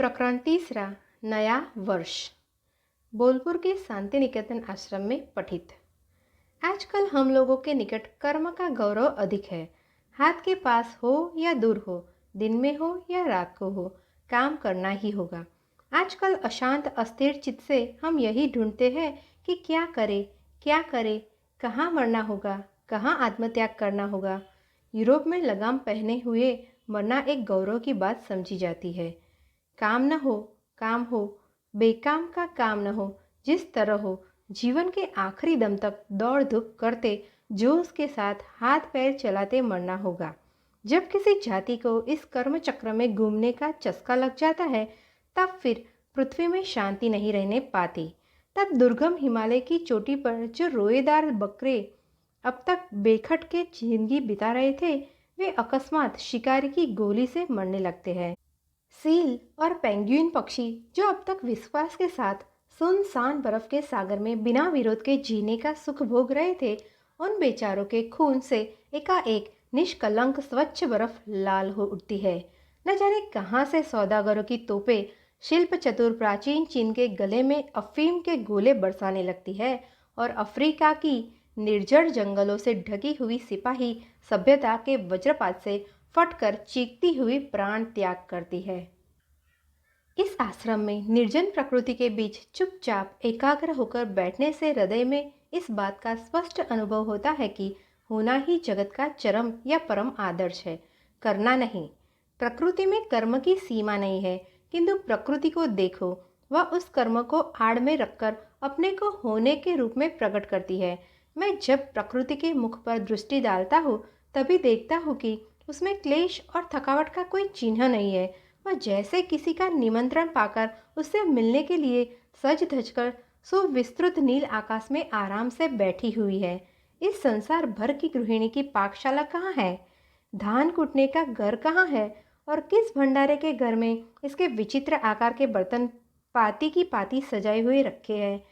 प्रकरण तीसरा, नया वर्ष। बोलपुर के शांति निकेतन आश्रम में पठित। आजकल हम लोगों के निकट कर्म का गौरव अधिक है। हाथ के पास हो या दूर हो, दिन में हो या रात को हो, काम करना ही होगा। आजकल अशांत अस्थिर चित्त से हम यही ढूंढते हैं कि क्या करें, कहाँ मरना होगा, कहाँ आत्मत्याग करना होगा। यूरोप में लगाम पहने हुए मरना एक गौरव की बात समझी जाती है। काम न हो, काम हो, बेकाम का काम न हो, जिस तरह हो, जीवन के आखिरी दम तक दौड़ धूप करते जोश के साथ हाथ पैर चलाते मरना होगा। जब किसी जाति को इस कर्म चक्र में घूमने का चस्का लग जाता है, तब फिर पृथ्वी में शांति नहीं रहने पाती। तब दुर्गम हिमालय की चोटी पर जो रोएदार बकरे अब तक बेखट के जिंदगी बिता रहे थे, वे अकस्मात शिकारी की गोली से मरने लगते हैं। सील और पेंगुइन पक्षी जो अब तक विश्वास के साथ सुनसान बर्फ के सागर में बिना विरोध के जीने का सुख भोग रहे थे, उन बेचारों के खून से एकाएक निष्कलंक स्वच्छ बर्फ लाल हो उठती है। न जाने कहाँ से सौदागरों की तोपें शिल्प चतुर प्राचीन चीन के गले में अफीम के गोले बरसाने लगती है और अफ्रीका की निर्जर जंगलों से ढकी हुई सिपाही सभ्यता के वज्रपात से फटकर चीखती हुई प्राण त्याग करती है। इस आश्रम में निर्जन प्रकृति के बीच चुपचाप एकाग्र होकर बैठने से हृदय में इस बात का स्पष्ट अनुभव होता है कि होना ही जगत का चरम या परम आदर्श है, करना नहीं। प्रकृति में कर्म की सीमा नहीं है, किंतु प्रकृति को देखो, वह उस कर्म को आड़ में रखकर अपने को होने के रूप में प्रकट करती है। मैं जब प्रकृति के मुख पर दृष्टि डालता हूँ, तभी देखता हूँ कि उसमें क्लेश और थकावट का कोई चिन्ह नहीं है। वह जैसे किसी का निमंत्रण पाकर उससे मिलने के लिए सज धजकर सुविस्तृत नील आकाश में आराम से बैठी हुई है। इस संसार भर की गृहिणी की पाकशाला कहाँ है? धान कूटने का घर कहाँ है? और किस भंडारे के घर में इसके विचित्र आकार के बर्तन पाती की पाती सजाए हुए रखे हैं?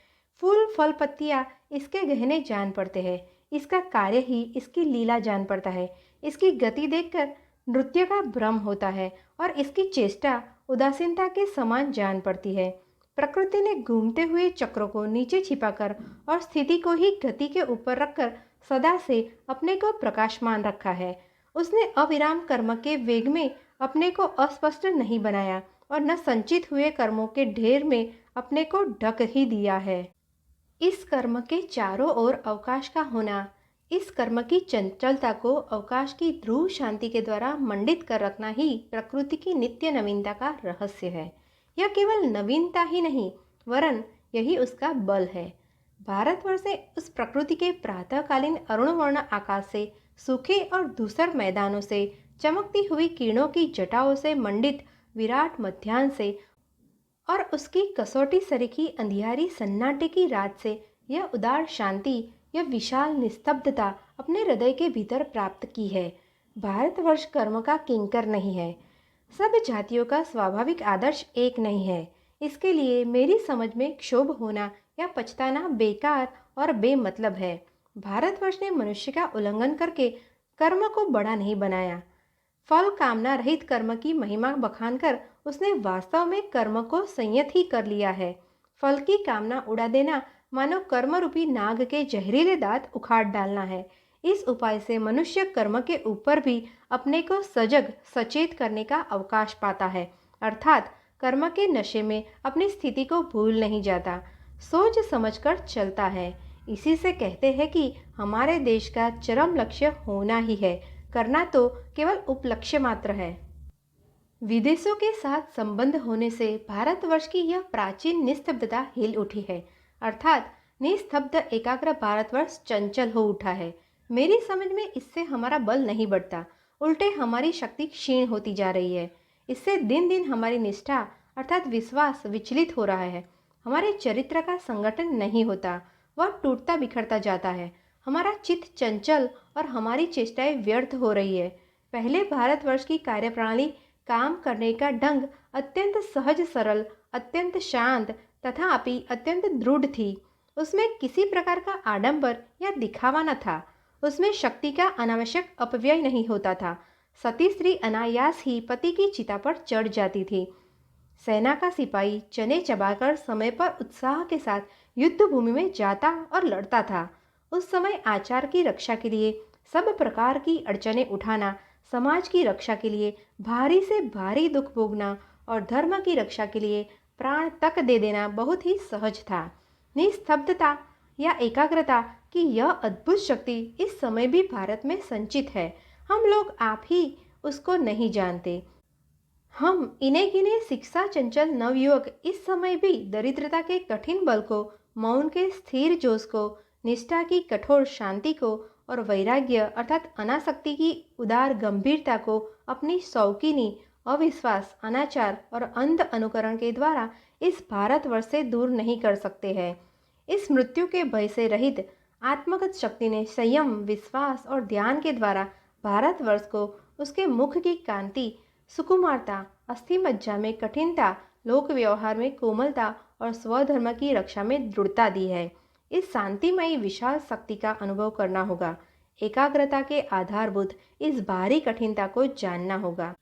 फूल फल पत्तियाँ इसके गहने जान पड़ते हैं। इसका कार्य ही इसकी लीला जान पड़ता है। इसकी गति देखकर नृत्य का भ्रम होता है और इसकी चेष्टा उदासीनता के समान जान पड़ती है। प्रकृति ने घूमते हुए चक्रों को नीचे छिपाकर और स्थिति को ही गति के ऊपर रखकर सदा से अपने को प्रकाशमान रखा है। उसने अविराम कर्म के वेग में अपने को अस्पष्ट नहीं बनाया और न संचित हुए कर्मों के ढेर में अपने को ढक ही दिया है। इस कर्म के चारों ओर अवकाश का होना, इस कर्म की चंचलता को अवकाश की ध्रुव शांति के द्वारा मंडित कर रखना ही प्रकृति की नित्य नवीनता का रहस्य है। यह केवल नवीनता ही नहीं, वरन यही उसका बल है। भारतवर्ष ने उस प्रकृति के प्रातःकालीन अरुणवर्ण आकाश से, सूखे और धूसर मैदानों से, चमकती हुई किरणों की जटाओं से मंडित विराट मध्याह्न से और उसकी कसौटी सरीखी अंधियारी सन्नाटे की रात से यह उदार शांति, यह विशाल निस्तब्धता अपने हृदय के भीतर प्राप्त की है। भारतवर्ष कर्म का किंकर नहीं है। सब जातियों का स्वाभाविक आदर्श एक नहीं है। इसके लिए मेरी समझ में क्षोभ होना या पछताना बेकार और बेमतलब है। भारतवर्ष ने मनुष्य का उल्लंघन करके कर्म को बड़ा नहीं बनाया। फल कामना रहित कर्म की महिमा बखानकर उसने वास्तव में कर्म को संयत ही कर लिया है। फल की कामना उड़ा देना मानो कर्म रूपी नाग के जहरीले दांत उखाड़ डालना है। इस उपाय से मनुष्य कर्म के ऊपर भी अपने को सजग सचेत करने का अवकाश पाता है, अर्थात कर्म के नशे में अपनी स्थिति को भूल नहीं जाता, सोच समझकर चलता है। इसी से कहते हैं कि हमारे देश का चरम लक्ष्य होना ही है, करना तो केवल उपलक्ष्य मात्र है। विदेशों के साथ संबंध होने से भारतवर्ष की यह प्राचीन निस्तब्धता हिल उठी है, अर्थात निस्तब्ध एकाग्र भारतवर्ष चंचल हो उठा है। मेरी समझ में इससे हमारा बल नहीं बढ़ता, उल्टे हमारी शक्ति क्षीण होती जा रही है। इससे दिन दिन हमारी निष्ठा अर्थात विश्वास विचलित हो रहा है। हमारे चरित्र का संगठन नहीं होता, वह टूटता बिखरता जाता है। हमारा चित्त चंचल और हमारी चेष्टाएं व्यर्थ हो रही है। पहले भारतवर्ष की कार्यप्रणाली, काम करने का ढंग अत्यंत सहज सरल, अत्यंत शांत तथापि अत्यंत दृढ़ थी। उसमें किसी प्रकार का आडंबर या दिखावा न था। उसमें शक्ति का अनावश्यक अपव्यय नहीं होता था। सती स्त्री अनायास ही पति की चिता पर चढ़ जाती थी। सेना का सिपाही चने चबाकर समय पर उत्साह के साथ युद्ध भूमि में जाता और लड़ता था। उस समय आचार की रक्षा के लिए सब प्रकार की अड़चनें उठाना, समाज की रक्षा के लिए भारी से भारी दुख भोगना और धर्म की रक्षा के लिए प्राण तक दे देना बहुत ही सहज था। निस्तब्धता या एकाग्रता की यह अद्भुत शक्ति इस समय भी भारत में संचित है। हम लोग आप ही उसको नहीं जानते। हम इन्हें गिने शिक्षा चंचल नवयुवक इस समय भी दरिद्रता के कठिन बल को, मौन के स्थिर जोश को, निष्ठा की कठोर शांति को और वैराग्य अर्थात अनासक्ति की उदार गंभीरता को अपनी शौकीनी, अविश्वास, अनाचार और अंध अनुकरण के द्वारा इस भारतवर्ष से दूर नहीं कर सकते हैं। इस मृत्यु के भय से रहित आत्मगत शक्ति ने संयम, विश्वास और ध्यान के द्वारा भारतवर्ष को उसके मुख की कांति, सुकुमारता, अस्थि मज्जा में कठिनता, लोक व्यवहार में कोमलता और स्वधर्म की रक्षा में दृढ़ता दी है। इस शांतिमयी विशाल शक्ति का अनुभव करना होगा। एकाग्रता के आधारभूत इस भारी कठिनता को जानना होगा।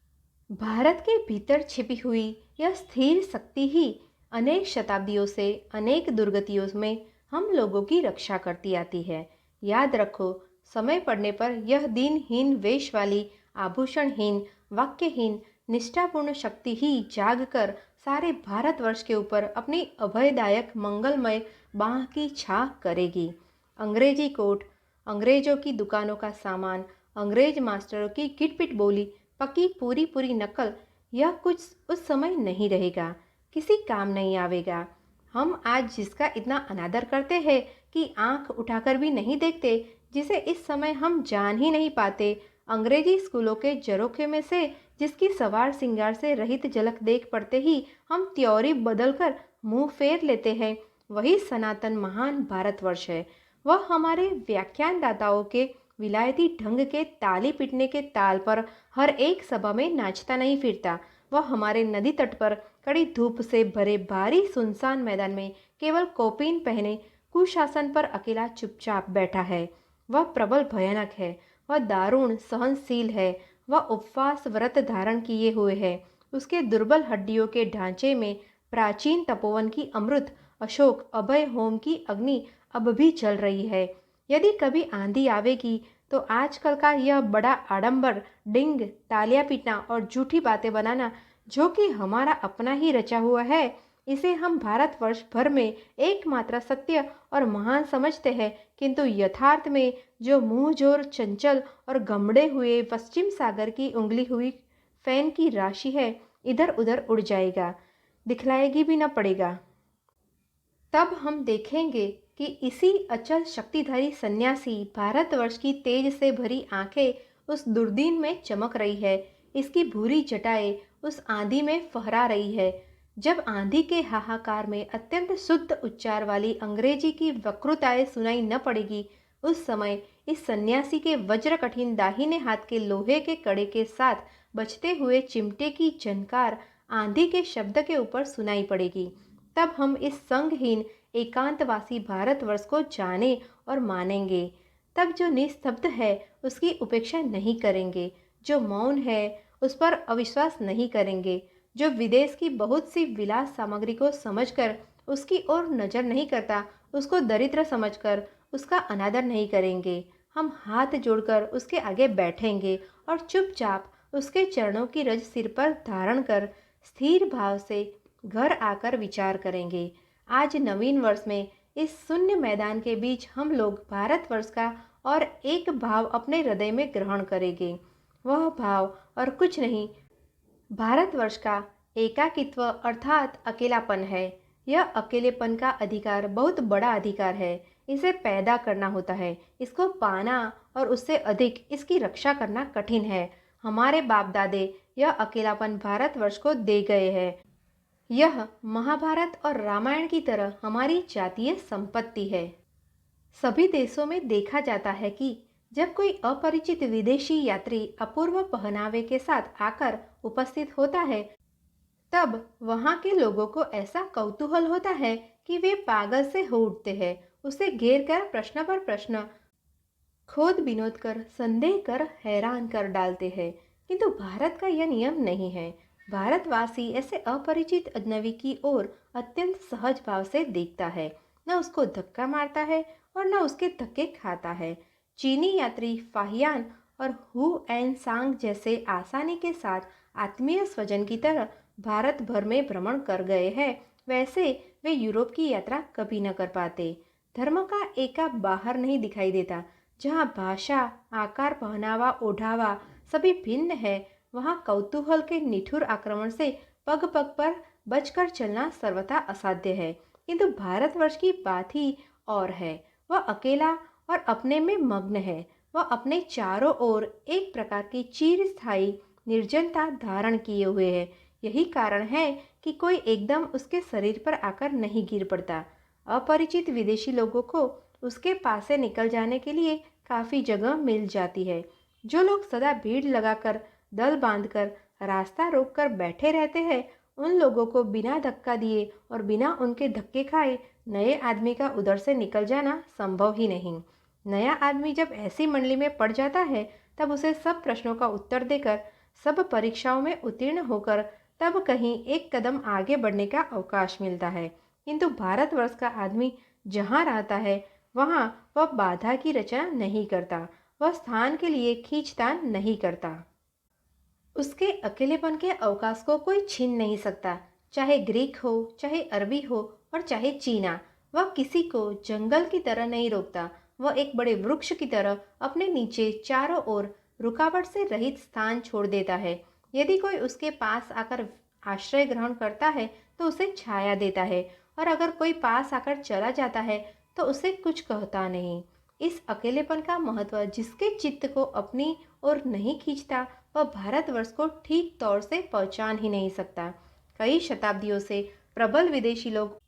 भारत के भीतर छिपी हुई यह स्थिर शक्ति ही अनेक शताब्दियों से अनेक दुर्गतियों में हम लोगों की रक्षा करती आती है। याद रखो, समय पड़ने पर यह दीनहीन वेश वाली, आभूषणहीन, वाक्यहीन, निष्ठापूर्ण शक्ति ही जाग कर सारे भारतवर्ष के ऊपर अपनी अभयदायक मंगलमय बाह की छा करेगी। अंग्रेजी कोट, अंग्रेजों की दुकानों का सामान, अंग्रेज मास्टरों की किटपिट बोली, पकी पूरी पूरी नकल, यह कुछ उस समय नहीं रहेगा, किसी काम नहीं आवेगा। हम आज जिसका इतना अनादर करते हैं कि आंख उठाकर भी नहीं देखते, जिसे इस समय हम जान ही नहीं पाते, अंग्रेजी स्कूलों के झरोखे में से जिसकी सवार सिंगार से रहित झलक देख पड़ते ही हम त्योरी बदलकर मुंह फेर लेते हैं, वही सनातन महान भारतवर्ष है। वह हमारे व्याख्यानदाताओं के विलायती ढंग के ताली पीटने के ताल पर हर एक सभा में नाचता नहीं फिरता। वह हमारे नदी तट पर कड़ी धूप से भरे भारी सुनसान मैदान में केवल कौपीन पहने कुशासन पर अकेला चुपचाप बैठा है। वह प्रबल भयानक है, वह दारुण सहनशील है, वह उपवास व्रत धारण किए हुए है। उसके दुर्बल हड्डियों के ढांचे में प्राचीन तपोवन की अमृत अशोक अभय होम की अग्नि अब भी चल रही है। यदि कभी आंधी आवेगी तो आजकल का यह बड़ा आडंबर, डिंग, तालियां पीटना और झूठी बातें बनाना, जो कि हमारा अपना ही रचा हुआ है, इसे हम भारतवर्ष भर में एकमात्र सत्य और महान समझते हैं, किंतु यथार्थ में जो मुंह जोर, चंचल और गमड़े हुए पश्चिम सागर की उंगली हुई फैन की राशि है, इधर उधर उड़ जाएगा, दिखलाएगी भी न पड़ेगा। तब हम देखेंगे कि इसी अचल शक्तिधारी सन्यासी भारतवर्ष की तेज से भरी आंखें उस दुर्दीन में चमक रही है, इसकी भूरी जटाएं उस आंधी में फहरा रही है। जब आंधी के हाहाकार में अत्यंत शुद्ध उच्चार वाली अंग्रेजी की वक्रुताएं सुनाई न पड़ेगी, उस समय इस सन्यासी के वज्र कठिन दाहिने हाथ के लोहे के कड़े के साथ बजते हुए चिमटे की झनकार आंधी के शब्द के ऊपर सुनाई पड़ेगी। तब हम इस संगहीन एकांतवासी भारतवर्ष को जाने और मानेंगे। तब जो निस्तब्ध है उसकी उपेक्षा नहीं करेंगे, जो मौन है उस पर अविश्वास नहीं करेंगे, जो विदेश की बहुत सी विलास सामग्री को समझकर उसकी ओर नजर नहीं करता, उसको दरिद्र समझकर उसका अनादर नहीं करेंगे। हम हाथ जोड़कर उसके आगे बैठेंगे और चुपचाप उसके चरणों की रज सिर पर धारण कर स्थिर भाव से घर आकर विचार करेंगे। आज नवीन वर्ष में इस शून्य मैदान के बीच हम लोग भारतवर्ष का और एक भाव अपने हृदय में ग्रहण करेंगे। वह भाव और कुछ नहीं, भारतवर्ष का एकाकित्व अर्थात अकेलापन है। यह अकेलेपन का अधिकार बहुत बड़ा अधिकार है। इसे पैदा करना होता है, इसको पाना और उससे अधिक इसकी रक्षा करना कठिन है। हमारे बाप दादे यह अकेलापन भारतवर्ष को दे गए हैं। यह महाभारत और रामायण की तरह हमारी जातीय संपत्ति है। सभी देशों में देखा जाता है कि जब कोई अपरिचित विदेशी यात्री अपूर्व पहनावे के साथ आकर उपस्थित होता है, तब वहाँ के लोगों को ऐसा कौतूहल होता है कि वे पागल से हो उठते हैं। उसे घेर कर प्रश्न पर प्रश्न खोद बिनोद कर, संदेह कर, हैरान कर डालते हैं। किंतु भारत का यह नियम नहीं है। भारतवासी ऐसे अपरिचित अजनबी की ओर अत्यंत सहज भाव से देखता है, न उसको धक्का मारता है और न उसके धक्के खाता है। चीनी यात्री फाहियान और हु एन सांग जैसे आसानी के साथ आत्मीय स्वजन की तरह भारत भर में भ्रमण कर गए हैं, वैसे वे यूरोप की यात्रा कभी न कर पाते। धर्म का एका बाहर नहीं दिखाई देता। जहाँ भाषा, आकार, पहनावा, ओढ़ावा सभी भिन्न है, वहाँ कौतूहल के निठुर आक्रमण से पग पग पर बचकर चलना सर्वथा असाध्य है। किंतु भारतवर्ष की बात ही और है। वह अकेला और अपने में मग्न है। वह अपने चारों ओर एक प्रकार की चिरस्थायी निर्जनता धारण किए हुए है। यही कारण है कि कोई एकदम उसके शरीर पर आकर नहीं गिर पड़ता। अपरिचित विदेशी लोगों को उसके पास से निकल जाने के लिए काफ़ी जगह मिल जाती है। जो लोग सदा भीड़ लगाकर, दल बांधकर, रास्ता रोककर बैठे रहते हैं, उन लोगों को बिना धक्का दिए और बिना उनके धक्के खाए नए आदमी का उधर से निकल जाना संभव ही नहीं। नया आदमी जब ऐसी मंडली में पड़ जाता है, तब उसे सब प्रश्नों का उत्तर देकर, सब परीक्षाओं में उत्तीर्ण होकर तब कहीं एक कदम आगे बढ़ने का अवकाश मिलता है। किंतु भारतवर्ष का आदमी जहाँ रहता है, वहाँ वह बाधा की रचना नहीं करता। वह स्थान के लिए खींचतान नहीं करता। उसके अकेलेपन के अवकाश को कोई छीन नहीं सकता। चाहे ग्रीक हो, चाहे अरबी हो और चाहे चीना, वह किसी को जंगल की तरह नहीं रोकता। वह एक बड़े वृक्ष की तरह अपने नीचे चारों ओर रुकावट से रहित स्थान छोड़ देता है। यदि कोई उसके पास आकर आश्रय ग्रहण करता है तो उसे छाया देता है, और अगर कोई पास आकर चला जाता है तो उसे कुछ कहता नहीं। इस अकेलेपन का महत्व जिसके चित्त को अपनी ओर नहीं खींचता, वह भारतवर्ष को ठीक तौर से पहचान ही नहीं सकता। कई शताब्दियों से प्रबल विदेशी लोग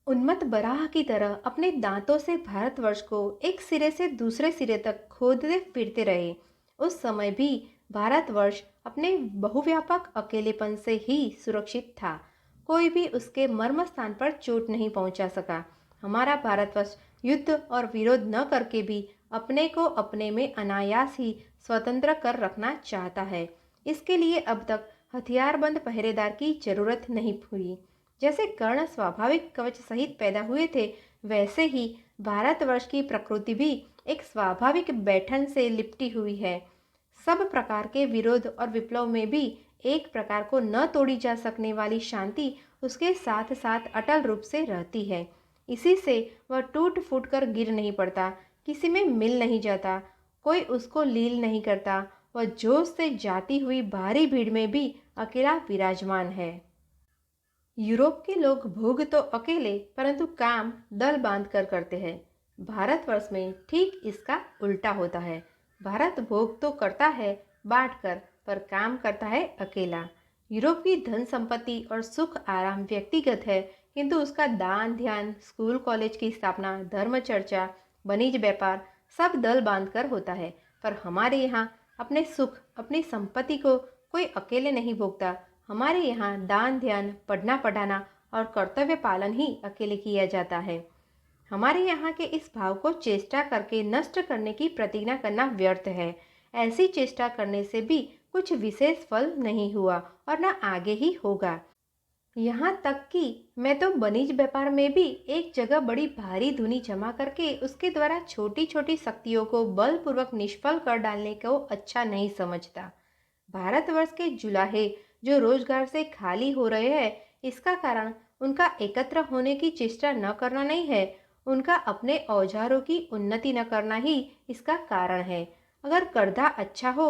उन्मत्त बराह की तरह अपने दांतों से भारतवर्ष को एक सिरे से दूसरे सिरे तक खोदते फिरते रहे। उस समय भी भारतवर्ष अपने बहुव्यापक अकेलेपन से ही सुरक्षित था। कोई भी उसके मर्म स्थान पर चोट नहीं पहुंचा सका। हमारा भारतवर्ष युद्ध और विरोध न करके भी अपने को अपने में अनायास ही स्वतंत्र कर रखना चाहता है। इसके लिए अब तक हथियारबंद पहरेदार की जरूरत नहीं हुई। जैसे कर्ण स्वाभाविक कवच सहित पैदा हुए थे, वैसे ही भारतवर्ष की प्रकृति भी एक स्वाभाविक बैठन से लिपटी हुई है। सब प्रकार के विरोध और विप्लव में भी एक प्रकार को न तोड़ी जा सकने वाली शांति उसके साथ साथ अटल रूप से रहती है। इसी से वह टूट फूट कर गिर नहीं पड़ता, किसी में मिल नहीं जाता, कोई उसको लील नहीं करता। वह जोश से जाती हुई भारी भीड़ में भी अकेला विराजमान है। यूरोप के लोग भोग तो अकेले परंतु काम दल बांध कर करते हैं। भारतवर्ष में ठीक इसका उल्टा होता है। भारत भोग तो करता है बांट कर, पर काम करता है अकेला। यूरोप की धन संपत्ति और सुख आराम व्यक्तिगत है, किंतु उसका दान ध्यान, स्कूल कॉलेज की स्थापना, धर्म चर्चा, वाणिज्य व्यापार सब दल बांधकर होता है। पर हमारे यहाँ अपने सुख, अपनी संपत्ति को कोई अकेले नहीं भोगता। हमारे यहाँ दान ध्यान, पढ़ना पढ़ाना और कर्तव्य पालन ही अकेले किया जाता है। हमारे यहाँ के इस भाव को चेष्टा करके नष्ट करने की प्रतिज्ञा करना व्यर्थ है। ऐसी चेष्टा करने से भी कुछ विशेष फल नहीं हुआ और न आगे ही होगा। यहाँ तक कि मैं तो वाणिज्य व्यापार में भी एक जगह बड़ी भारी धुनी जमा करके उसके द्वारा छोटी छोटी शक्तियों को बलपूर्वक निष्फल कर डालने को अच्छा नहीं समझता। भारतवर्ष के जुलाहे जो रोजगार से खाली हो रहे हैं, इसका कारण उनका एकत्र होने की चेष्टा न करना नहीं है, उनका अपने औजारों की उन्नति न करना ही इसका कारण है। अगर करदा अच्छा हो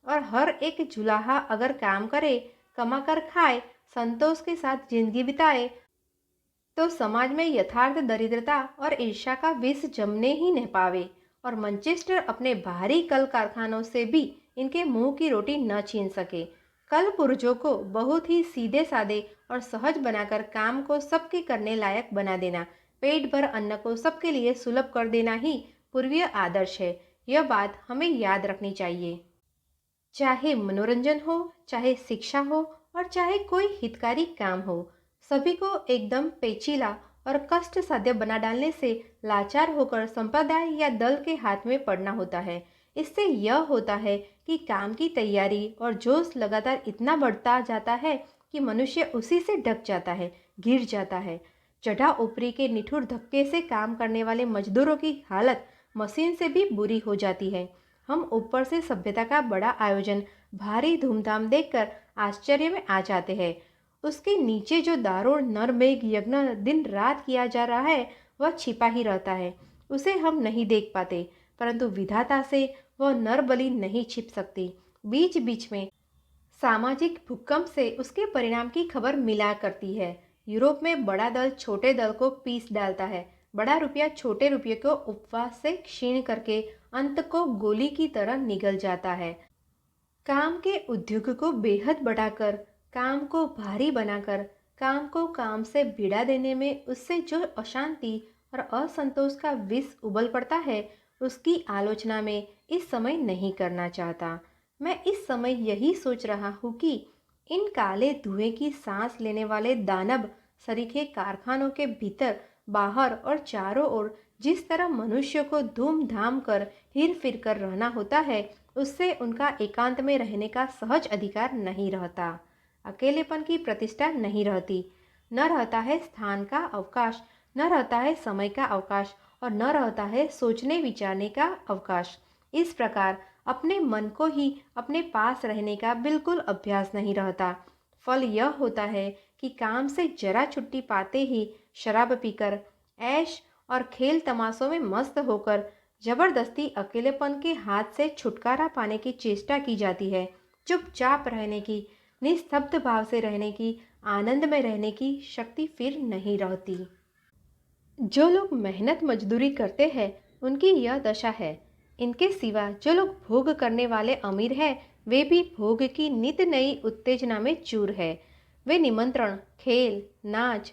और हर एक जुलाहा अगर काम करे, कमा कर खाए, संतोष के साथ जिंदगी बिताए, तो समाज में यथार्थ दरिद्रता और ईर्ष्या का विष जमने ही न पावे, और मैनचेस्टर अपने भारी कल कारखानों से भी इनके मुंह की रोटी न छीन सके। कल पुर्जों को बहुत ही सीधे सादे और सहज बनाकर काम को सबके करने लायक बना देना, पेट भर अन्न को सबके लिए सुलभ कर देना ही पूर्वीय आदर्श है। यह बात हमें याद रखनी चाहिए। चाहे मनोरंजन हो, चाहे शिक्षा हो और चाहे कोई हितकारी काम हो, सभी को एकदम पेचीला और कष्ट साध्य बना डालने से लाचार होकर संप्रदाय या दल के हाथ में पड़ना होता है। इससे यह होता है कि काम की तैयारी और जोश लगातार इतना बढ़ता जाता है कि मनुष्य उसी से ढक जाता है, गिर जाता है। चढ़ा ऊपरी के निठुर धक्के से काम करने वाले मजदूरों की हालत मशीन से भी बुरी हो जाती है। हम ऊपर से सभ्यता का बड़ा आयोजन भारी धूमधाम देखकर आश्चर्य में आ जाते हैं। उसके नीचे जो दारुण नरमेघ यज्ञ दिन रात किया जा रहा है वह छिपा ही रहता है। उसे हम नहीं देख पाते, परंतु विधाता से वह नरबलि नहीं छिप सकती। बीच बीच में सामाजिक भूकंप से उसके परिणाम की खबर मिला करती है। यूरोप में बड़ा दल छोटे दल को पीस डालता है। बड़ा रुपया छोटे रुपये को उपवास से क्षीण करके अंत को गोली की तरह निगल जाता है। काम के उद्योग को बेहद बढ़ाकर, काम को भारी बनाकर, काम को काम से भिड़ा देने में उससे जो अशांति और असंतोष का विष उबल पड़ता है, उसकी आलोचना में इस समय नहीं करना चाहता। मैं इस समय यही सोच रहा हूँ कि इन काले धुएं की सांस लेने वाले दानव सरीखे कारखानों के भीतर, बाहर और चारों ओर जिस तरह मनुष्य को धूमधाम कर हिर फिर कर रहना होता है, उससे उनका एकांत में रहने का सहज अधिकार नहीं रहता। अकेलेपन की प्रतिष्ठा नहीं रहती, न रहता है स्थान का अवकाश, न रहता है समय का अवकाश और न रहता है सोचने विचारने का अवकाश। इस प्रकार अपने मन को ही अपने पास रहने का बिल्कुल अभ्यास नहीं रहता। फल यह होता है कि काम से जरा छुट्टी पाते ही शराब पीकर, ऐश और खेल तमाशों में मस्त होकर जबरदस्ती अकेलेपन के हाथ से छुटकारा पाने की चेष्टा की जाती है। चुपचाप रहने की, निस्तब्ध भाव से रहने की, आनंद में रहने की शक्ति फिर नहीं रहती। जो लोग मेहनत मजदूरी करते हैं उनकी यह दशा है। इनके सिवा जो लोग भोग करने वाले अमीर हैं, वे भी भोग की नित नई उत्तेजना में चूर है। वे निमंत्रण, खेल, नाच,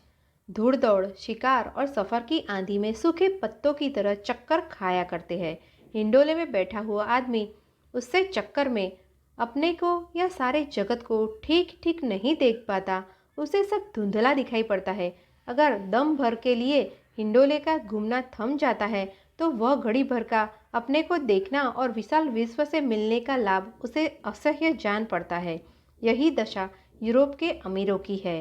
धूड़ दौड़, शिकार और सफ़र की आंधी में सूखे पत्तों की तरह चक्कर खाया करते हैं। हिंडोले में बैठा हुआ आदमी उससे चक्कर में अपने को या सारे जगत को ठीक ठीक नहीं देख पाता। उसे सब धुंधला दिखाई पड़ता है। अगर दम भर के लिए हिंडोले का घूमना थम जाता है तो वह घड़ी भर का अपने को देखना और विशाल विश्व से मिलने का लाभ उसे असह्य जान पड़ता है। यही दशा यूरोप के अमीरों की है।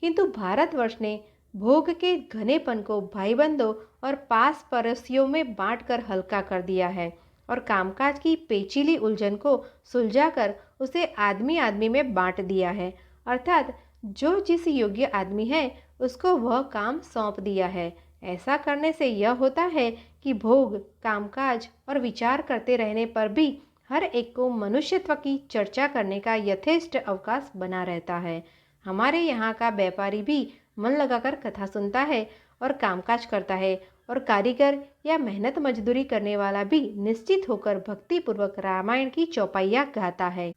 किंतु भारतवर्ष ने भोग के घनेपन को भाईबंधों और पास पड़ोसियों में बांटकर हल्का कर दिया है और कामकाज की पेचीली उलझन को सुलझाकर उसे आदमी आदमी में बांट दिया है। अर्थात जो जिस योग्य आदमी है उसको वह काम सौंप दिया है। ऐसा करने से यह होता है कि भोग, कामकाज और विचार करते रहने पर भी हर एक को मनुष्यत्व की चर्चा करने का यथेष्ट अवकाश बना रहता है। हमारे यहाँ का व्यापारी भी मन लगाकर कथा सुनता है और कामकाज करता है और कारीगर या मेहनत मजदूरी करने वाला भी निश्चित होकर भक्तिपूर्वक रामायण की चौपाइयाँ गाता है।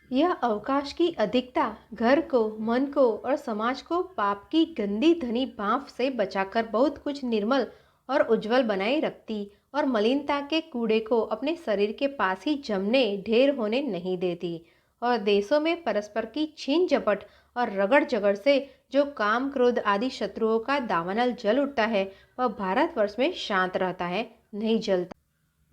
यह अवकाश की अधिकता घर को, मन को और समाज को पाप की गंदी धनी भांप से बचाकर बहुत कुछ निर्मल और उज्जवल बनाए रखती और मलिनता के कूड़े को अपने शरीर के पास ही जमने, ढेर होने नहीं देती। और देशों में परस्पर की छीन झपट और रगड़ झगड़ से जो काम, क्रोध आदि शत्रुओं का दावानल जल उठता है, वह भारतवर्ष में शांत रहता है, नहीं जलता।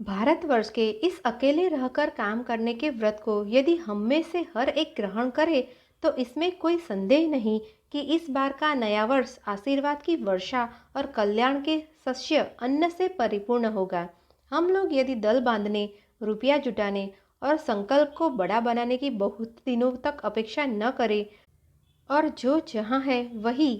भारतवर्ष के इस अकेले रहकर काम करने के व्रत को यदि हम में से हर एक ग्रहण करे तो इसमें कोई संदेह नहीं कि इस बार का नया वर्ष आशीर्वाद की वर्षा और कल्याण के शस्य अन्न से परिपूर्ण होगा। हम लोग यदि दल बांधने, रुपया जुटाने और संकल्प को बड़ा बनाने की बहुत दिनों तक अपेक्षा न करें और जो जहाँ है वही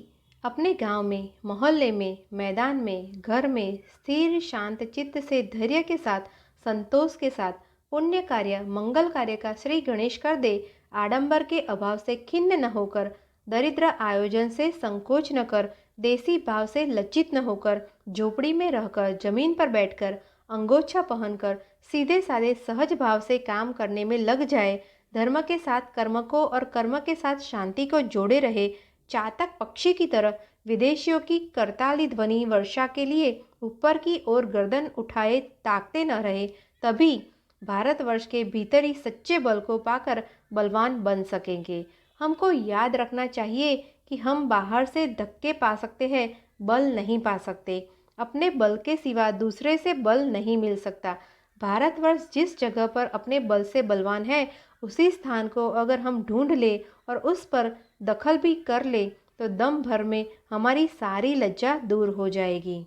अपने गांव में, मोहल्ले में, मैदान में, घर में स्थिर शांत चित्त से धैर्य के साथ, संतोष के साथ पुण्य कार्य, मंगल कार्य का श्री गणेश कर दे, आडंबर के अभाव से खिन्न न होकर, दरिद्र आयोजन से संकोच न कर, देसी भाव से लज्जित न होकर, झोपड़ी में रहकर, जमीन पर बैठकर, अंगोछा पहनकर, सीधे साधे सहज भाव से काम करने में लग जाए, धर्म के साथ कर्म को और कर्म के साथ शांति को जोड़े रहे, चातक पक्षी की तरह विदेशियों की करताली ध्वनि वर्षा के लिए ऊपर की ओर गर्दन उठाए ताकते न रहे, तभी भारतवर्ष के भीतर ही सच्चे बल को पाकर बलवान बन सकेंगे। हमको याद रखना चाहिए कि हम बाहर से धक्के पा सकते हैं, बल नहीं पा सकते। अपने बल के सिवा दूसरे से बल नहीं मिल सकता। भारतवर्ष जिस जगह पर अपने बल से बलवान है, उसी स्थान को अगर हम ढूंढ ले और उस पर दखल भी कर ले तो दम भर में हमारी सारी लज्जा दूर हो जाएगी।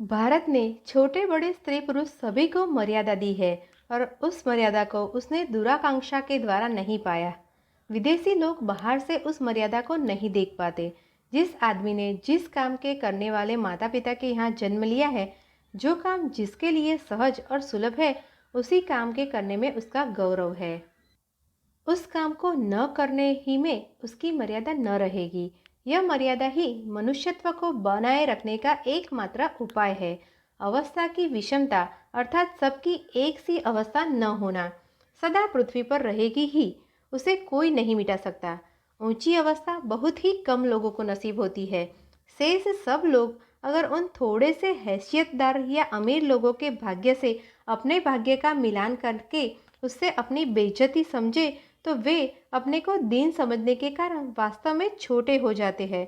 भारत ने छोटे बड़े स्त्री पुरुष सभी को मर्यादा दी है और उस मर्यादा को उसने दूराकांक्षा के द्वारा नहीं पाया। विदेशी लोग बाहर से उस मर्यादा को नहीं देख पाते। जिस आदमी ने जिस काम के करने वाले माता पिता के यहाँ जन्म लिया है, जो काम जिसके लिए सहज और सुलभ है, उसी काम के करने में उसका गौरव है। उस काम को न करने ही में उसकी मर्यादा न रहेगी। यह मर्यादा ही मनुष्यत्व को बनाए रखने का एकमात्र उपाय है। अवस्था की विषमता अर्थात सबकी एक सी अवस्था न होना सदा पृथ्वी पर रहेगी ही, उसे कोई नहीं मिटा सकता। ऊंची अवस्था बहुत ही कम लोगों को नसीब होती है। शेष सब लोग अगर उन थोड़े से हैसियतदार या अमीर लोगों के भाग्य से अपने भाग्य का मिलान करके उससे अपनी बेइज्जती समझे तो वे अपने को दीन समझने के कारण वास्तव में छोटे हो जाते हैं।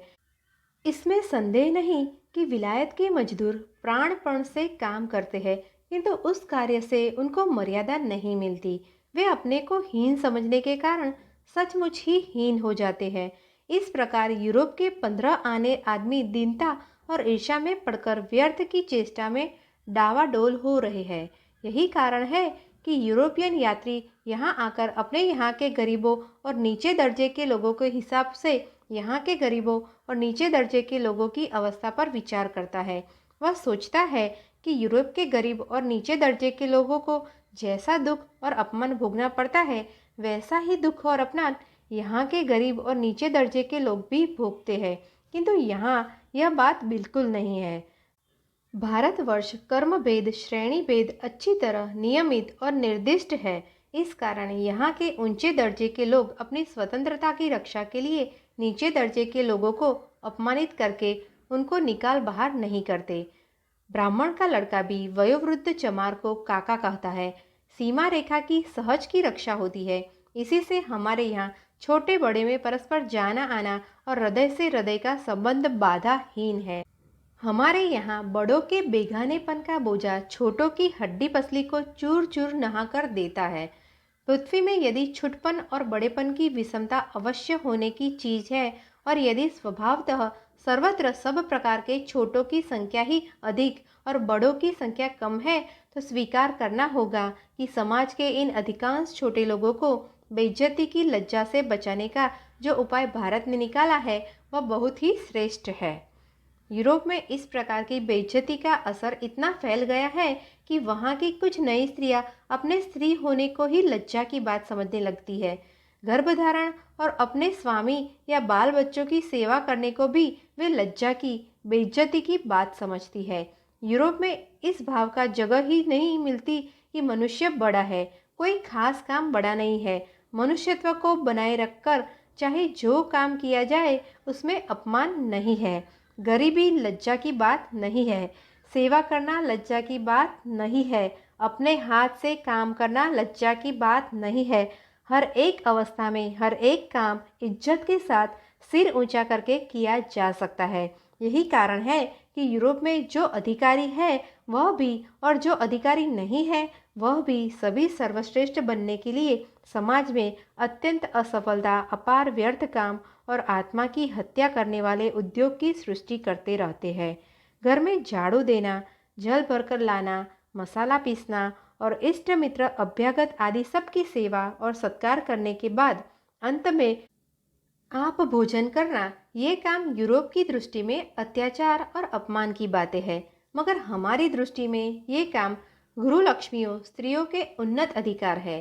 इसमें संदेह नहीं कि विलायत के मजदूर प्राणपण से काम करते हैं, किंतु उस कार्य से उनको मर्यादा नहीं मिलती। वे अपने को हीन समझने के कारण सचमुच ही हीन हो जाते हैं। इस प्रकार यूरोप के 15 आने आदमी दीनता और ईर्ष्या में पड़कर व्यर्थ की चेष्टा में डावाडोल हो रहे हैं। यही कारण है कि यूरोपियन यात्री यहाँ आकर अपने यहाँ के गरीबों और नीचे दर्जे के लोगों के हिसाब से यहाँ के गरीबों और नीचे दर्जे के लोगों की अवस्था पर विचार करता है। वह सोचता है कि यूरोप के गरीब और नीचे दर्जे के लोगों को जैसा दुख और अपमान भोगना पड़ता है, वैसा ही दुख और अपमान यहाँ के गरीब और नीचे दर्जे के लोग भी भोगते हैं। किंतु यहाँ यह बात बिल्कुल नहीं है। भारतवर्ष कर्म भेद श्रेणी भेद अच्छी तरह नियमित और निर्दिष्ट है। इस कारण यहाँ के ऊंचे दर्जे के लोग अपनी स्वतंत्रता की रक्षा के लिए नीचे दर्जे के लोगों को अपमानित करके उनको निकाल बाहर नहीं करते। ब्राह्मण का लड़का भी वयोवृद्ध चमार को काका कहता है। सीमा रेखा की सहज की रक्षा होती है। इसी से हमारे यहाँ छोटे बड़े में परस्पर जाना आना और हृदय से हृदय का संबंध बाधाहीन है। हमारे यहाँ बड़ों के बेगानेपन का बोझा छोटों की हड्डी पसली को चूर चूर नहाकर देता है। पृथ्वी में यदि छुटपन और बड़ेपन की विषमता अवश्य होने की चीज है और यदि स्वभावतः सर्वत्र सब प्रकार के छोटों की संख्या ही अधिक और बड़ों की संख्या कम है, तो स्वीकार करना होगा कि समाज के इन अधिकांश छोटे लोगों को बेइज्जती की लज्जा से बचाने का जो उपाय भारत ने निकाला है वह बहुत ही श्रेष्ठ है। यूरोप में इस प्रकार की बेइज्जती का असर इतना फैल गया है कि वहाँ की कुछ नई स्त्रियां अपने स्त्री होने को ही लज्जा की बात समझने लगती है। गर्भधारण और अपने स्वामी या बाल बच्चों की सेवा करने को भी वे लज्जा की बेइज्जती की बात समझती है। यूरोप में इस भाव का जगह ही नहीं मिलती कि मनुष्य बड़ा है, कोई खास काम बड़ा नहीं है। मनुष्यत्व को बनाए रखकर चाहे जो काम किया जाए उसमें अपमान नहीं है। गरीबी लज्जा की बात नहीं है। सेवा करना लज्जा की बात नहीं है। अपने हाथ से काम करना लज्जा की बात नहीं है। हर एक अवस्था में हर एक काम इज्जत के साथ सिर ऊंचा करके किया जा सकता है। यही कारण है कि यूरोप में जो अधिकारी है वह भी और जो अधिकारी नहीं है वह भी सभी सर्वश्रेष्ठ बनने के लिए समाज में अत्यंत असफलता, अपार व्यर्थ काम और आत्मा की हत्या करने वाले उद्योग की सृष्टि करते रहते हैं। घर में झाड़ू देना, जल भरकर लाना, मसाला पीसना और इष्ट मित्र अभ्यागत आदि सबकी सेवा और सत्कार करने के बाद अंत में आप भोजन करना, ये काम यूरोप की दृष्टि में अत्याचार और अपमान की बातें हैं। मगर हमारी दृष्टि में ये काम गुरु लक्ष्मियों स्त्रियों के उन्नत अधिकार है।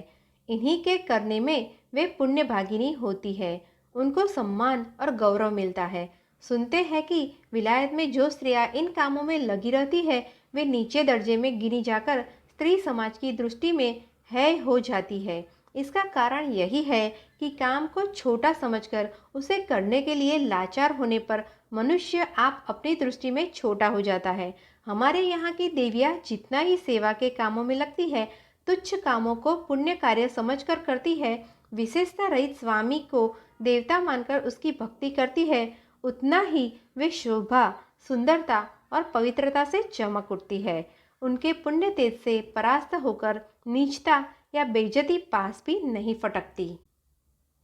इन्हीं के करने में वे पुण्य भागिनी होती है। उनको सम्मान और गौरव मिलता है। सुनते हैं कि विलायत में जो स्त्रियां इन कामों में लगी रहती है वे नीचे दर्जे में गिनी जाकर स्त्री समाज की दृष्टि में है हो जाती है। इसका कारण यही है कि काम को छोटा समझकर उसे करने के लिए लाचार होने पर मनुष्य आप अपनी दृष्टि में छोटा हो जाता है। हमारे यहाँ की देवियाँ जितना ही सेवा के कामों में लगती है, तुच्छ कामों को पुण्य कार्य समझकर करती है, विशेषता रहित स्वामी को देवता मानकर उसकी भक्ति करती है, उतना ही वे शोभा, सुंदरता और पवित्रता से चमक उठती है। उनके पुण्य तेज से परास्त होकर नीचता या बेइज्जती पास भी नहीं फटकती।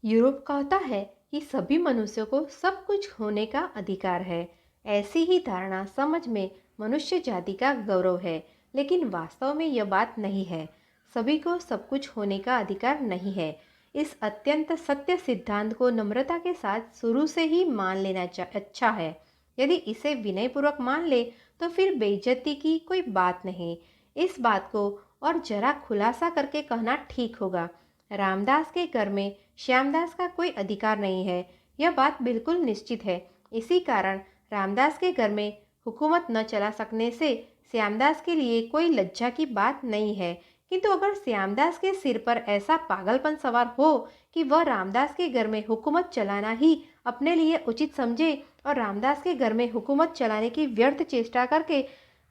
यूरोप कहता है कि सभी मनुष्यों को सब कुछ होने का अधिकार है। ऐसी ही धारणा समझ में मनुष्य जाति का गौरव है, लेकिन वास्तव में यह बात नहीं है। सभी को सब कुछ होने का अधिकार नहीं है। इस अत्यंत सत्य सिद्धांत को नम्रता के साथ शुरू से ही मान लेना अच्छा है। यदि इसे विनयपूर्वक मान ले तो फिर बेइज्जती की कोई बात नहीं। इस बात को और जरा खुलासा करके कहना ठीक होगा। रामदास के घर में श्यामदास का कोई अधिकार नहीं है, यह बात बिल्कुल निश्चित है। इसी कारण रामदास के घर में हुकूमत न चला सकने से श्यामदास के लिए कोई लज्जा की बात नहीं है। किंतु अगर श्यामदास के सिर पर ऐसा पागलपन सवार हो कि वह रामदास के घर में हुकूमत चलाना ही अपने लिए उचित समझे और रामदास के घर में हुकूमत चलाने की व्यर्थ चेष्टा करके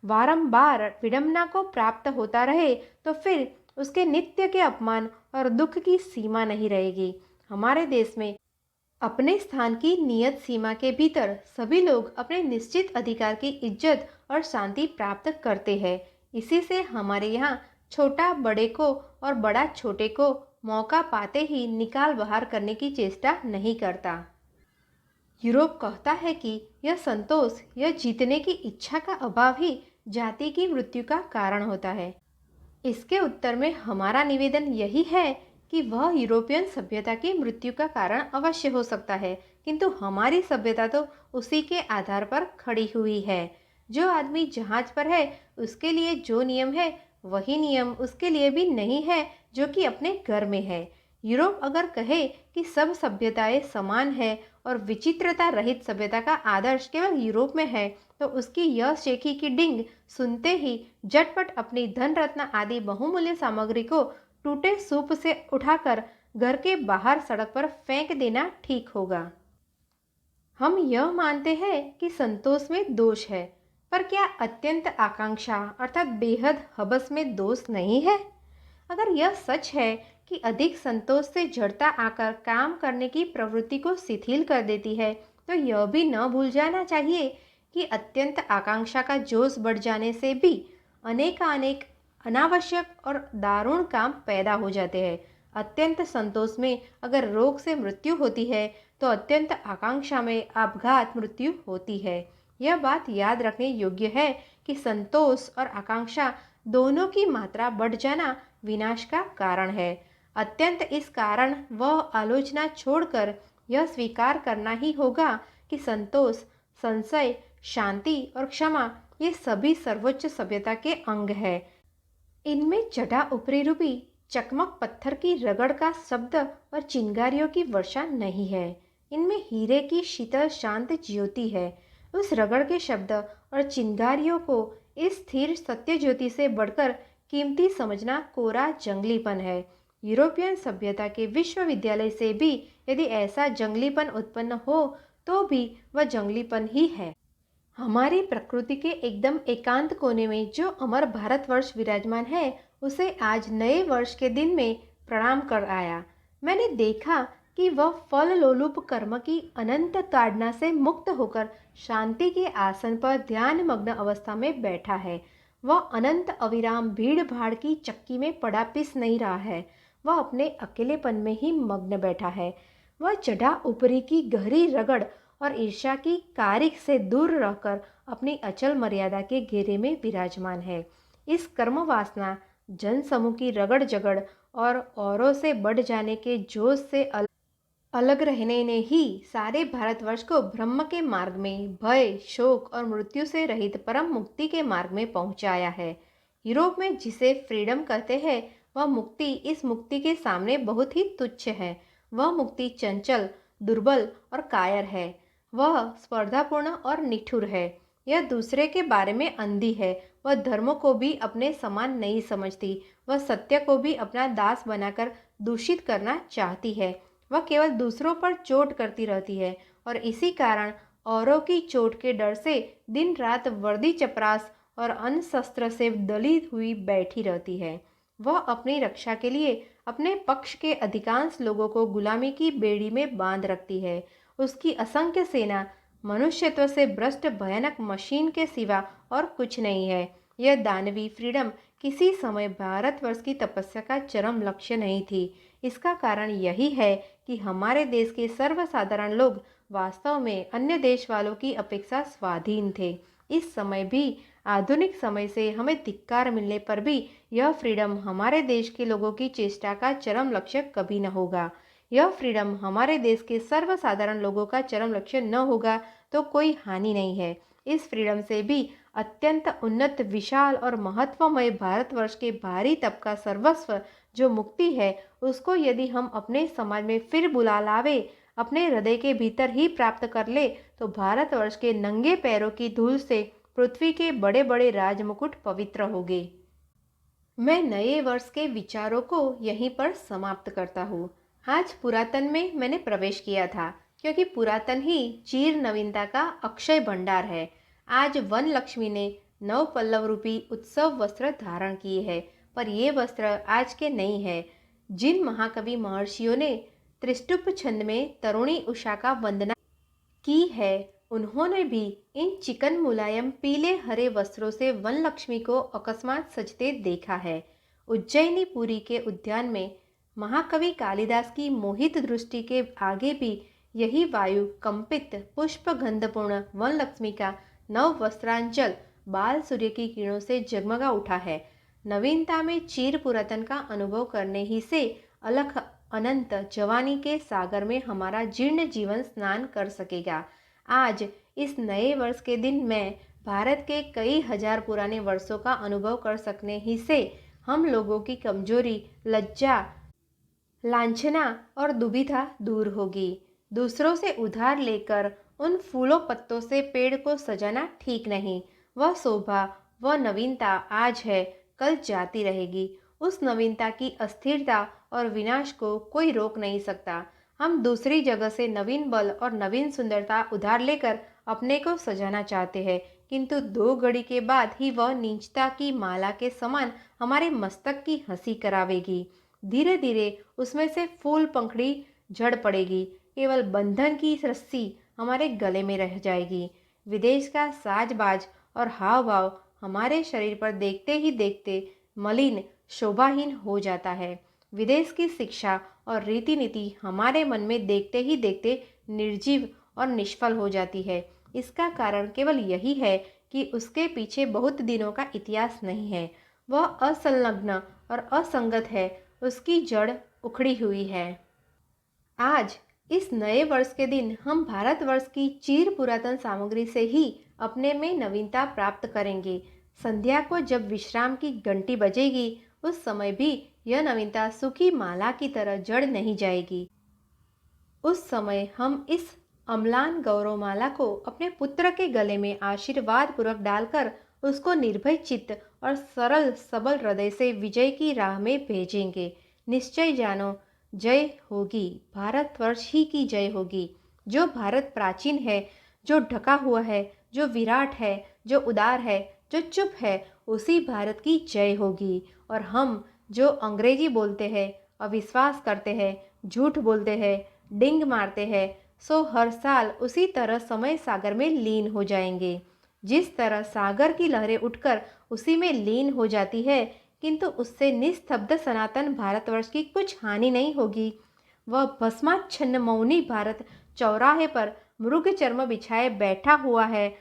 बारंबार विडंबना को प्राप्त होता रहे, तो फिर उसके नित्य के अपमान और दुख की सीमा नहीं रहेगी। हमारे देश में अपने स्थान की नियत सीमा के भीतर सभी लोग अपने निश्चित अधिकार की इज्जत और शांति प्राप्त करते हैं। इसी से हमारे यहाँ छोटा बड़े को और बड़ा छोटे को मौका पाते ही निकाल बाहर करने की चेष्टा नहीं करता। यूरोप कहता है कि यह संतोष, यह जीतने की इच्छा का अभाव ही जाति की मृत्यु का कारण होता है। इसके उत्तर में हमारा निवेदन यही है कि वह यूरोपियन सभ्यता की मृत्यु का कारण अवश्य हो सकता है, किंतु हमारी सभ्यता तो उसी के आधार पर खड़ी हुई है। जो आदमी जहाज पर है उसके लिए जो नियम है वही नियम उसके लिए भी नहीं है जो कि अपने घर में है। यूरोप अगर कहे कि सब सभ्यताएं समान है और विचित्रता रहित सभ्यता का आदर्श केवल यूरोप में है, तो उसकी यह शेखी की डिंग सुनते ही झटपट अपनी धन रत्न आदि बहुमूल्य सामग्री को टूटे सूप से उठाकर घर के बाहर सड़क पर फेंक देना ठीक होगा। हम यह मानते हैं कि संतोष में दोष है, पर क्या अत्यंत आकांक्षा अर्थात बेहद हबस में दोष नहीं है? अगर यह सच है कि अधिक संतोष से जड़ता आकर काम करने की प्रवृत्ति को शिथिल कर देती है, तो यह भी न भूल जाना चाहिए कि अत्यंत आकांक्षा का जोश बढ़ जाने से भी अनेकानेक अनावश्यक और दारुण काम पैदा हो जाते हैं। अत्यंत संतोष में अगर रोग से मृत्यु होती है, तो अत्यंत आकांक्षा में आपघात मृत्यु होती है। यह बात याद रखने योग्य है कि संतोष और आकांक्षा दोनों की मात्रा बढ़ जाना विनाश का कारण है। अत्यंत इस कारण वह आलोचना छोड़कर यह स्वीकार करना ही होगा कि संतोष, संशय, शांति और क्षमा ये सभी सर्वोच्च सभ्यता के अंग है। इनमें चढ़ा ऊपरी रूपी चकमक पत्थर की रगड़ का शब्द और चिंगारियों की वर्षा नहीं है। इनमें हीरे की शीतल शांत ज्योति है। उस रगड़ के शब्द और चिंगारियों को इस स्थिर सत्य ज्योति से बढ़कर कीमती समझना कोरा जंगलीपन है। यूरोपियन सभ्यता के विश्वविद्यालय से भी यदि ऐसा जंगलीपन उत्पन्न हो तो भी वह जंगलीपन ही है। हमारी प्रकृति के एकदम एकांत कोने में जो अमर भारतवर्ष विराजमान है, उसे आज नए वर्ष के दिन में प्रणाम कर आया। मैंने देखा कि वह फल लोलुप कर्म की अनंत ताड़ना से मुक्त होकर शांति के आसन पर ध्यान मग्न अवस्था में बैठा है। वह अनंत अविराम भीड़ भाड़ की चक्की में पड़ा पिस नहीं रहा है, वह अपने अकेलेपन में ही मग्न बैठा है। वह चढ़ा ऊपरी की गहरी रगड़ और ईर्ष्या की कारिक से दूर रहकर अपनी अचल मर्यादा के घेरे में विराजमान है। इस कर्म वासना जन समूह की रगड़ जगड़ और औरों से बढ़ जाने के जोश से अलग रहने ने ही सारे भारतवर्ष को ब्रह्म के मार्ग में भय, शोक और मृत्यु से रहित परम मुक्ति के मार्ग में पहुंचाया है। यूरोप में जिसे फ्रीडम कहते हैं, वह मुक्ति इस मुक्ति के सामने बहुत ही तुच्छ है। वह मुक्ति चंचल, दुर्बल और कायर है। वह स्पर्धापूर्ण और निठुर है। यह दूसरे के बारे में अंधी है। वह धर्म को भी अपने समान नहीं समझती। वह सत्य को भी अपना दास बनाकर दूषित करना चाहती है। वह केवल दूसरों पर चोट करती रहती है और इसी कारण औरों की चोट के डर से दिन रात वर्दी चपरास और अन्य शस्त्र से दलित हुई बैठी रहती है। वह अपनी रक्षा के लिए अपने पक्ष के अधिकांश लोगों को गुलामी की बेड़ी में बांध रखती है। उसकी असंख्य सेना मनुष्यत्व से भ्रष्ट भयानक मशीन के सिवा और कुछ नहीं है। यह दानवी फ्रीडम किसी समय भारतवर्ष की तपस्या का चरम लक्ष्य नहीं थी। इसका कारण यही है कि हमारे देश के सर्वसाधारण लोग वास्तव में अन्य देश वालों की अपेक्षा स्वाधीन थे। इस समय भी, आधुनिक समय से हमें धिक्कार मिलने पर भी, यह फ्रीडम हमारे देश के लोगों की चेष्टा का चरम लक्ष्य कभी न होगा। यह फ्रीडम हमारे देश के सर्वसाधारण लोगों का चरम लक्ष्य न होगा तो कोई हानि नहीं है। इस फ्रीडम से भी अत्यंत उन्नत, विशाल और महत्वमय भारतवर्ष के भारी तबका सर्वस्व जो मुक्ति है, उसको यदि हम अपने समाज में फिर बुला लावे, अपने हृदय के भीतर ही प्राप्त कर ले, तो भारतवर्ष के नंगे पैरों की धूल से पृथ्वी के बड़े बड़े राजमुकुट पवित्र होंगे। मैं नए वर्ष के विचारों को यहीं पर समाप्त करता हूँ। आज पुरातन में मैंने प्रवेश किया था, क्योंकि पुरातन ही चीर नवीनता का अक्षय भंडार है। आज वन लक्ष्मी ने नव पल्लव रूपी उत्सव वस्त्र धारण किए हैं, पर ये वस्त्र आज के नहीं है। जिन महाकवि महर्षियों ने त्रिष्टुप छंद में तरुणी उषा का वंदना की है, उन्होंने भी इन चिकन मुलायम पीले हरे वस्त्रों से वन लक्ष्मी को अकस्मात सजते देखा है। उज्जैनी पुरी के उद्यान में महाकवि कालिदास की मोहित दृष्टि के आगे भी यही वायु कंपित पुष्प गंधपूर्ण वन लक्ष्मी का नव वस्त्रांचल बाल सूर्य की किरणों से जगमगा उठा है। नवीनता में चीर पुरातन का अनुभव करने ही से अलख अनंत जवानी के सागर में हमारा जीर्ण जीवन स्नान कर सकेगा। आज इस नए वर्ष के दिन मैं भारत के कई हजार पुराने वर्षों का अनुभव कर सकने ही से हम लोगों की कमजोरी, लज्जा, लांछना और दुविधा दूर होगी। दूसरों से उधार लेकर उन फूलों पत्तों से पेड़ को सजाना ठीक नहीं। वह शोभा, वह नवीनता आज है, कल जाती रहेगी। उस नवीनता की अस्थिरता और विनाश को कोई रोक नहीं सकता। हम दूसरी जगह से नवीन बल और नवीन सुंदरता उधार लेकर अपने को सजाना चाहते हैं, किंतु 2 घड़ी के बाद ही वह नीचता की माला के समान हमारे मस्तक की हंसी करावेगी। धीरे धीरे उसमें से फूल पंखड़ी झड़ पड़ेगी, केवल बंधन की रस्सी हमारे गले में रह जाएगी। विदेश का साजबाज और हाव भाव हमारे शरीर पर देखते ही देखते मलिन, शोभाहीन हो जाता है। विदेश की शिक्षा और रीति नीति हमारे मन में देखते ही देखते निर्जीव और निष्फल हो जाती है। इसका कारण केवल यही है कि उसके पीछे बहुत दिनों का इतिहास नहीं है। वह असंलग्न और असंगत है, उसकी जड़ उखड़ी हुई है। आज इस नए वर्ष के दिन हम भारतवर्ष की चीर पुरातन सामग्री से ही अपने में नवीनता प्राप्त करेंगे। संध्या को जब विश्राम की घंटी बजेगी, उस समय भी यह नवीनता सूखी माला की तरह जड़ नहीं जाएगी। उस समय हम इस अम्लान गौरवमाला को अपने पुत्र के गले में आशीर्वाद पूर्वक डालकर उसको निर्भय चित्त और सरल सबल हृदय से विजय की राह में भेजेंगे। निश्चय जानो, जय होगी, भारतवर्ष ही की जय होगी। जो भारत प्राचीन है, जो ढका हुआ है, जो विराट है, जो उदार है, जो चुप है, उसी भारत की जय होगी। और हम जो अंग्रेजी बोलते हैं, अविश्वास करते हैं, झूठ बोलते हैं, डिंग मारते हैं, सो हर साल उसी तरह समय सागर में लीन हो जाएंगे। जिस तरह सागर की लहरें उठकर उसी में लीन हो जाती है, किंतु उससे निस्तब्ध सनातन भारतवर्ष की कुछ हानि नहीं होगी। वह भस्माच्छन्न मौनी भारत चौराहे पर मृग चर्म बिछाए बैठा हुआ है।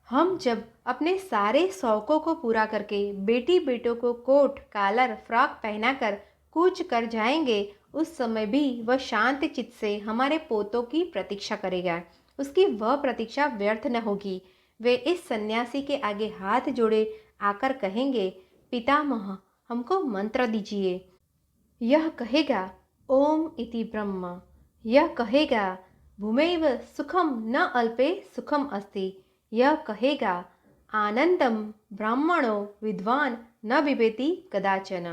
हम जब अपने सारे शौकों को पूरा करके बेटी बेटों को कोट, कालर, फ्रॉक पहनाकर कूच कर जाएंगे, उस समय भी वह शांत चित्त से हमारे पोतों की प्रतीक्षा करेगा। उसकी वह प्रतीक्षा व्यर्थ न होगी। वे इस सन्यासी के आगे हाथ जोड़े आकर कहेंगे, पितामह, हमको मंत्र दीजिए। यह कहेगा, ओम इति ब्रह्म। यह कहेगा, भूमेव सुखम न अल्पे सुखम अस्ति। यह कहेगा, आनंदम ब्राह्मणो विद्वान न बिबेति कदाचन।